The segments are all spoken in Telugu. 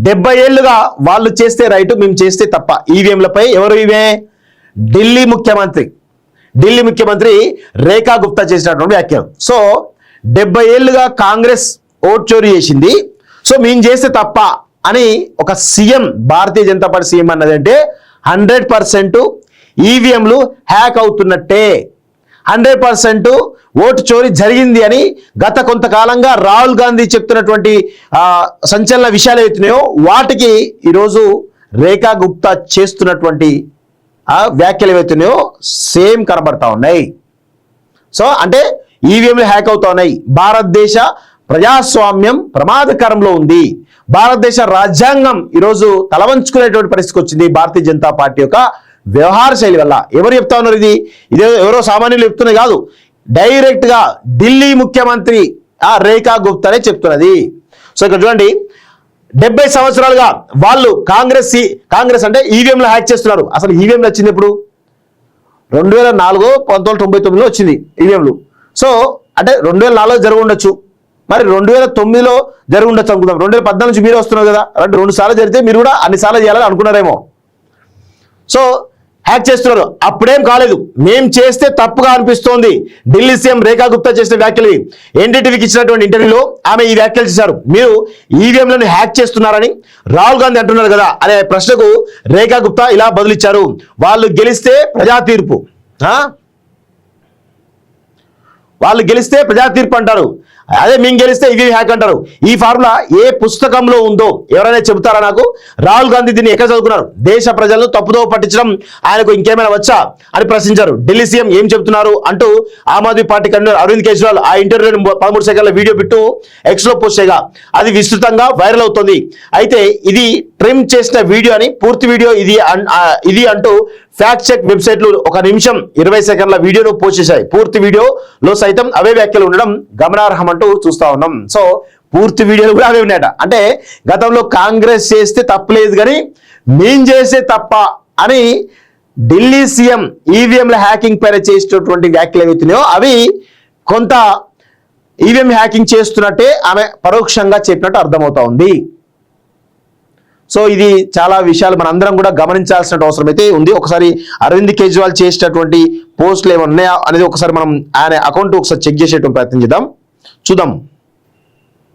70 ఏళ్లుగా వాళ్ళు చేస్తే రైట్, మేము చేస్తే తప్ప. ఈవీఎంలపై ఎవరు ఇవే? ఢిల్లీ ముఖ్యమంత్రి రేఖా గుప్తా చేసినటువంటి వ్యాఖ్యలు. సో 70 ఏళ్లుగా కాంగ్రెస్ ఓట్ చోరీ చేసింది, సో మేము చేస్తే తప్ప అని ఒక CM, Bharatiya Janata party CM అన్నదంటే 100% ఈవీఎంలు హ్యాక్ అవుతున్నట్టే, 100% ఓటు చోరీ జరిగింది అని గత కొంతకాలంగా రాహుల్ గాంధీ చెప్తున్నటువంటి సంచలన విషయాలు అవుతున్నాయో వాటికి ఈరోజు రేఖా గుప్తా చేస్తున్నటువంటి వ్యాఖ్యలు ఏవైతున్నాయో సేమ్ కనబడతా ఉన్నాయి. సో అంటే ఈవీఎంలు హ్యాక్ అవుతా ఉన్నాయి. భారతదేశ ప్రజాస్వామ్యం ప్రమాదకరంలో ఉంది. భారతదేశ రాజ్యాంగం ఈరోజు తలవంచుకునేటువంటి పరిస్థితికి వచ్చింది భారతీయ జనతా పార్టీ యొక్క వ్యవహార శైలి వల్ల. ఎవరు చెప్తా ఉన్నారు? ఇదే ఎవరో సామాన్యులు చెప్తున్నది కాదు, డైరెక్ట్ గా ఢిల్లీ ముఖ్యమంత్రి రేఖా గుప్తానే చెప్తున్నది. సో ఇక్కడ చూడండి, 70 సంవత్సరాలుగా వాళ్ళు కాంగ్రెస్ అంటే ఈవీఎంలు హ్యాక్ చేస్తున్నారు. అసలు ఈవీఎంలు వచ్చింది ఎప్పుడు? 2004 1999లో వచ్చింది ఈవీఎంలు. సో అంటే 2004లో జరిగి ఉండొచ్చు, మరి 2009లో జరిగి ఉండొచ్చు అనుకుందాం. 2014 నుంచి మీరు వస్తున్నారు కదా, అంటే 2 సార్లు జరిగితే మీరు కూడా అన్ని సార్లు చేయాలని అనుకున్నారేమో. సో హ్యాక్ చేస్తున్నారు. అప్పుడేం కాలేదు, మేం చేస్తే తప్పుగా అనిపిస్తోంది. ఢిల్లీ సీఎం రేఖా గుప్తా చేసిన వ్యాఖ్యలు. ఎన్డీటీవీకి ఇచ్చినటువంటి ఇంటర్వ్యూలో ఆమె ఈ వ్యాఖ్యలు చేశారు. మీరు ఈవీఎంలను హ్యాక్ చేస్తున్నారని రాహుల్ గాంధీ అంటున్నారు కదా అనే ప్రశ్నకు రేఖా గుప్తా ఇలా బదులిచ్చారు. వాళ్ళు గెలిస్తే ప్రజా తీర్పు అంటారు, అదే మేము గెలిస్తే ఇవి హ్యాక్ అంటారు. ఈ ఫార్ములా ఏ పుస్తకంలో ఉందో ఎవరైనా చెబుతారా నాకు? రాహుల్ గాంధీ దీన్ని ఎక్కడ చదువుకున్నారు? దేశ ప్రజలను తప్పుదో పట్టించడం ఆయనకు ఇంకేమైనా వచ్చా అని ప్రశ్నించారు. ఢిల్లీ సీఎం ఏం చెబుతున్నారు అంటూ ఆమ్ ఆద్మీ పార్టీ కన్వీనర్ అరవింద్ కేజ్రీవాల్ ఆ ఇంటర్వ్యూలో 13 సెకండ్ల వీడియో బిట్టు ఎక్స్లో పోస్ట్ చేయగా అది విస్తృతంగా వైరల్ అవుతుంది. అయితే ఇది ట్రిమ్ చేసిన వీడియో అని, పూర్తి వీడియో ఇది అంటూ ఫ్యాక్ట్ చెక్ వెబ్సైట్లు 1 నిమిషం 20 సెకండ్ల వీడియోను పోస్ట్ చేశాయి. పూర్తి వీడియోలో సైతం అవే వ్యాఖ్యలు ఉండడం గమనార్హం అంటూ చూస్తా ఉన్నాం. సో పూర్తి వీడియోలు కూడా అవే ఉన్నాయట. అంటే గతంలో కాంగ్రెస్ చేస్తే తప్పలేదు కానీ మేం చేస్తే తప్ప అని ఢిల్లీ సీఎం ఈవీఎంల హ్యాకింగ్ పైన చేసేటటువంటి వ్యాఖ్యలు ఏవైతున్నాయో అవి కొంత ఈవీఎం హ్యాకింగ్ చేస్తున్నట్టే ఆమె పరోక్షంగా చెప్పినట్టు అర్థమవుతా ఉంది. సో ఇది చాలా విషయాలు మనందరం కూడా గమనించాల్సిన అవసరం అయితే ఉంది. ఒకసారి అరవింద్ కేజ్రీవాల్ చేసేటటువంటి పోస్టులు ఏమైనా ఉన్నాయా అనేది ఒకసారి మనం ఆయన అకౌంట్ ఒకసారి చెక్ చేసేటువంటి ప్రయత్నం చూద్దాం.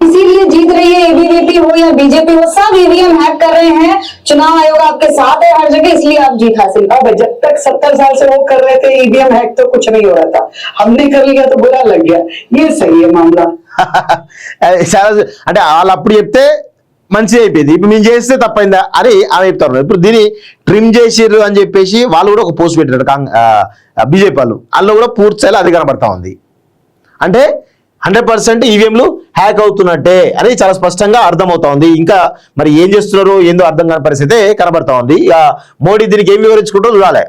इसीलिए जीत रही है एबीवीपी हो या बीजेपी हो, सब ईवीएम हैक कर रहे हैं. चुनाव आयोग आपके साथ है हर जगह, इसलिए आप जीत हासिल कर. जब तक 70 साल से वो कर रहे थे ईवीएम हैक तो कुछ नहीं हो रहा था, हमने कर लिया तो बुरा लग गया. ये सही है मामला. అంటే వాళ్ళు అప్పుడు చెప్తే మంచిగా అయిపోయింది, ఇప్పుడు మేము చేస్తే తప్పైందా అని ఆమె చెప్తారు. ఇప్పుడు దీన్ని ట్రిమ్ చేసిర్రు అని చెప్పేసి వాళ్ళు కూడా ఒక పోస్ట్ పెట్టారు బీజేపీ వాళ్ళు, అందులో కూడా పూర్తి స్థాయిలో అది కనబడతా ఉంది. అంటే 100% ఈవీఎంలు హ్యాక్ అవుతున్నట్టే అని చాలా స్పష్టంగా అర్థమవుతా ఉంది. ఇంకా మరి ఏం చేస్తున్నారో ఏందో అర్థం కాని పరిస్థితి కనబడతా ఉంది. ఇక మోడీ దీనికి ఏం వివరించుకుంటూ చూడాలి.